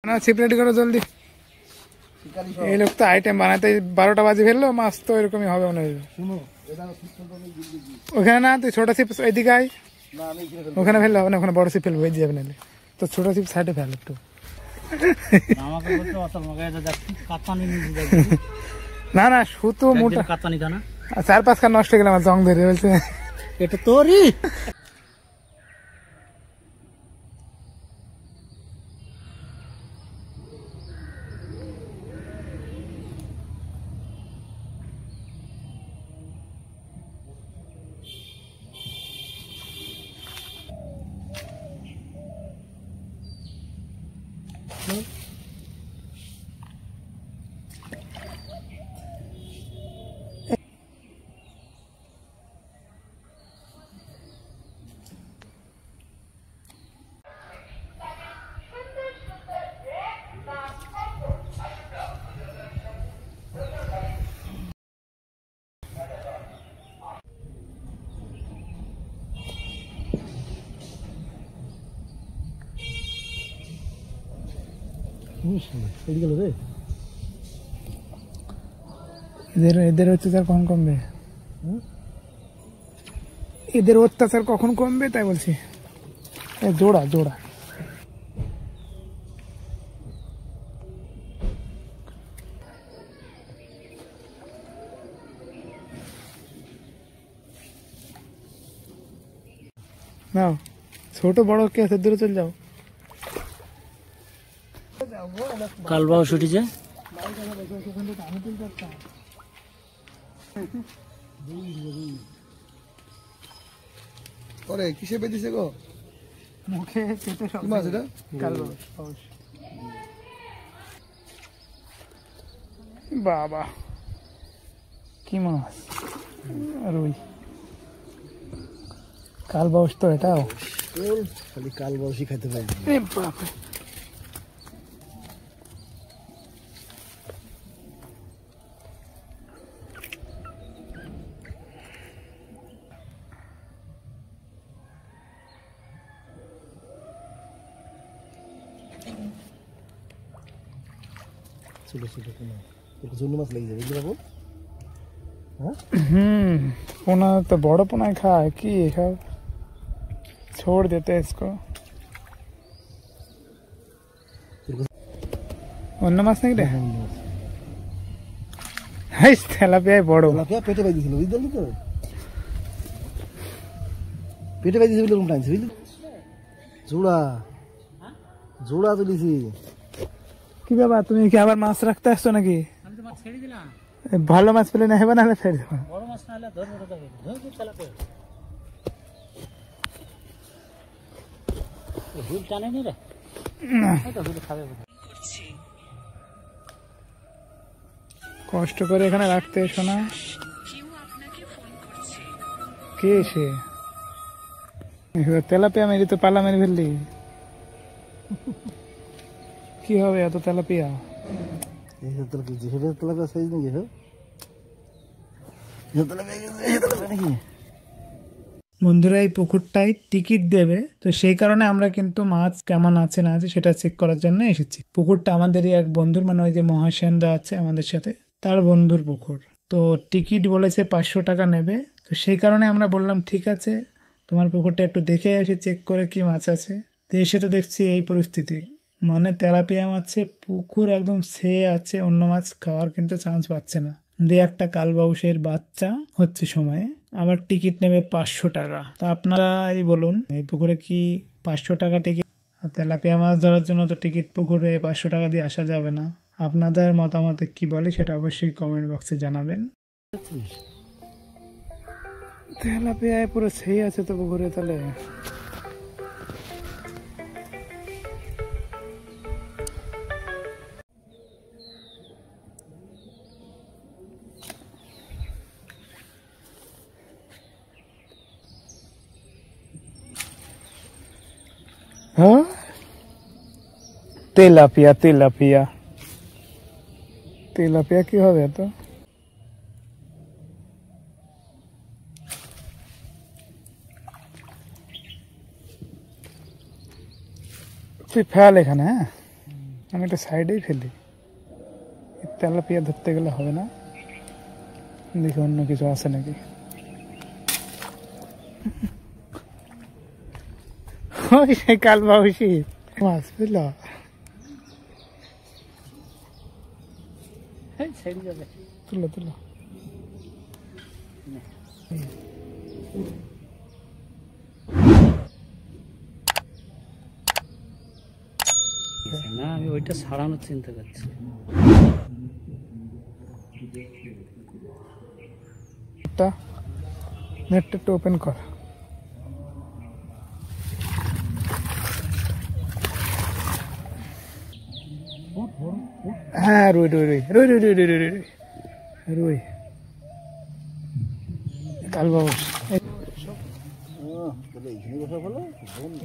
না ছিপ রেডি করো জলদি। এই লোক তো আইটেম বানাতে 12টা বাজে ফেললো, মাছ তো এরকমই হবে মনে হয়। ওখানে না, তুই ছোট ছিপ এদিকে আয়, ওখানে ফেললে হবে না, ওখানে বড় ছিপ ফেলবো, এই যাবে নাহলে তো ছোট ছিপ সাইডে ফেল একটু। না না সুতো মোটা 4-5 খান নষ্ট হয়ে গেল আমার জং ধরে বলছে এটা তোরই। এদের অত্যাচার কখন কমবে, এদের অত্যাচার কখন কমবে তাই বলছি। জোড়া জোড়া নাও, ছোট বড় কে আছে, দূরে চলে যাও। কালবাও ছুটিছে, ওরে কিসে বেঁধেছে গো? মুখে পেটে সব মাছ এটা কালবাউ। বাবা কি মাছ, রুই কালবাউস তো এটাও, খালি কালবাউসই খেতে পারি। ছোট ছোট জন্য মাছ লেগে যাবে এগুলো। পোনা तो बड़ा पोना खाए कि सब छोड़ देते हैं इसको। অন্য মাছ নাকি রে? হ্যাঁ তেলাপিয়া বড়, তেলাপিয়া পেটে বাই দিছিল বুঝলি তো, পেটে বাই দিছিল বলে কোন টাইমছে বুঝলি। জোড়া জোড়া তুলিছি। কি বাবা তুমি কি আবার মাছ রাখতে আসছো নাকি? আমি তো মাছ ছেড়ে দিলাম, ভালো মাছ পেলে না হবে না ফেলে দেবো। বড় মাছ না হলে ধরবো কোথা থেকে, ধরবো তেলাপিয়া। হুইল টানে নি রে, এটা হুইল খাবে বোধ। কষ্ট করে এখানে রাখতে এসো না। কে সে? তেলাপিয়া মেরি তো পালা মেরে ফেললি, কি হবে এত তেলাপিয়া? তেলাপিয়া সাইজ নাকি নাকি? বন্ধুরা এই পুকুরটাই টিকিট দেবে, তো সেই কারণে আমরা কিন্তু মাছ কেমন আছে না আছে সেটা চেক করার জন্য এসেছি। পুকুরটা আমাদেরই এক বন্ধুর, মানে ওই যে মহাসেনদা আছে আমাদের সাথে, তার বন্ধুর পুকুর। তো টিকিট বলেছে 500 টাকা নেবে, তো সেই কারণে আমরা বললাম ঠিক আছে তোমার পুকুরটা একটু দেখে আসি, চেক করে কি মাছ আছে। তো এসে তো দেখছি এই পরিস্থিতি, মানে তেলাপিয়া মাছে পুকুর একদম ছেয়ে আছে, অন্য মাছ খাওয়ার কিন্তু চান্স পাচ্ছে না। দিয়ে একটা কালবাউসের বাচ্চা হচ্ছে সময়ে আবার টিকিট নেবে 500 টাকা। তা আপনারা এই বলুন এই পুকুরে কি 500 টাকা টিকিট? তেলাপিয়া মাছ ধরার জন্য তো টিকিট পুকুরে 500 টাকা দিয়ে আসা যাবে না। আপনাদের মতামত কি বলে সেটা অবশ্যই কমেন্ট বক্সে জানাবেন। তেলাপিয়ায় পুরো ছেয়ে আছে তো পুকুরে, তাহলে হ্যাঁ তেলাপিয়া তেলাপিয়া তেলাপিয়া কি হবে তো? তুই ফেল এখানে। হ্যাঁ আমি একটা সাইডেই ফেলি, তেলাপিয়া ধরতে গেলে হবে না, দেখি অন্য কিছু আছে নাকি। ওই সেই কালবাউসি মাছ বুঝলো, ছেড়ে যাবে। তুলো তুলো। না আমি ওইটা ছাড়ানোর চিন্তা করছি। নেটটা একটু ওপেন কর। হ্যাঁ রুই রুই রুই রুই রুই রুই রুই রুই রুই রুই কালবাউস।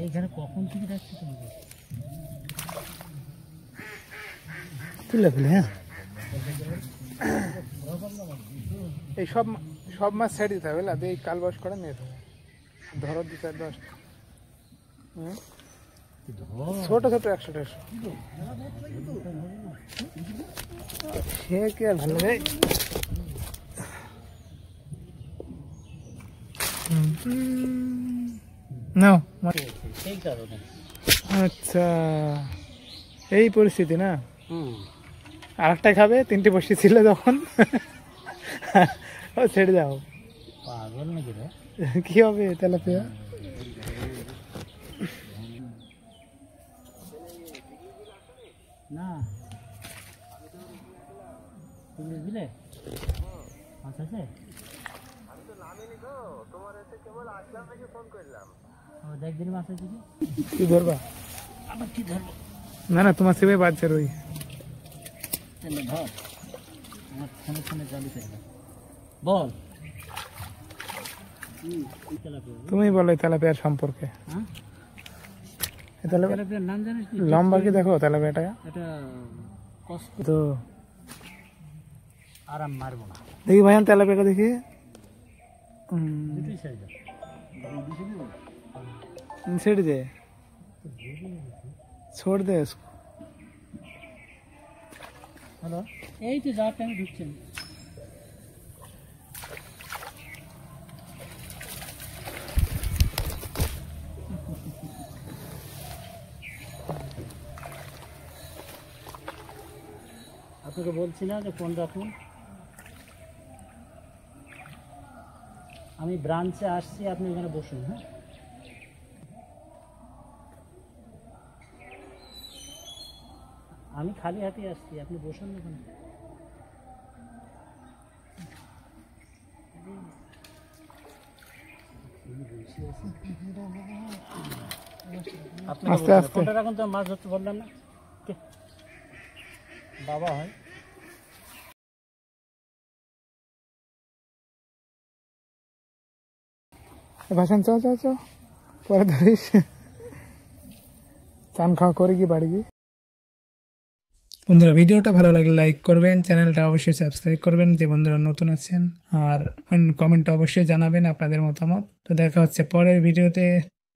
এইখানে কখন থেকে যাচ্ছে তোমাকে? তুলে ফেলে, হ্যাঁ এই সব সব মাছ ছেড়ে দিতে হবে, বুঝলা? এই কালবাউস করে নিয়ে যেতে হবে, ধরো 2-4-10টা। ছোট ছোট 100-150 সে কি আর ভালো রে। নাও। সেই কারণে। আচ্ছা এই পরিস্থিতি না। আর একটা খাবে, 3টে বসে ছিল যখন ও ছেড়ে যাও। পাগল নাকি রে? কি হবে তেলাপিয়া? না তুমি দিলে মাছ আছে? দেখ দিন মাছ আছে কি ধরবা? আবার কি ধরবো? না না তোমার সেবে বাচ্চা রই। ধর আমার ফোনে ফোনে চালু থাকবে। বল তুমি বলো এই তেলাপিয়ার সম্পর্কে। হ্যাঁ এই তেলাপিয়া তেলাপিয়ার নাম জানিস? লম্বা কি দেখো তেলাপিয়াটা? এটা কষ্ট তো আর আমি মারবো না। দেখি ভাইয়ান তেলাপিয়াটা দেখি। দুটোই ছেড়ে দাও। ছেড়ে দে, छोड़ दे इसको। হ্যালো এই তো যাওয়ার টাইমে ঢুকছেন। আপনাকে বলছি না যে ফোন রাখুন। আমি ব্রাঞ্চে আসছি, আপনি এখানে বসুন। হ্যাঁ আমি খালি হাতে আসছি, আপনি বসুন না ওখানে। আস্তে আস্তে ফোনটা রাখুন তো, মাছ ধরতে বললাম না। কে বাবা হয়? ভাষণ চাও চাও চাও পরে ধরিস। চান খাওয়া করে কি বাড়ি গিয়ে। বন্ধুরা ভিডিওটা ভালো লাগলে লাইক করবেন, চ্যানেলটা অবশ্যই সাবস্ক্রাইব করবেন যে বন্ধুরা নতুন আছেন, আর কমেন্টটা অবশ্যই জানাবেন আপনাদের মতামত। তো দেখা হচ্ছে পরের ভিডিওতে।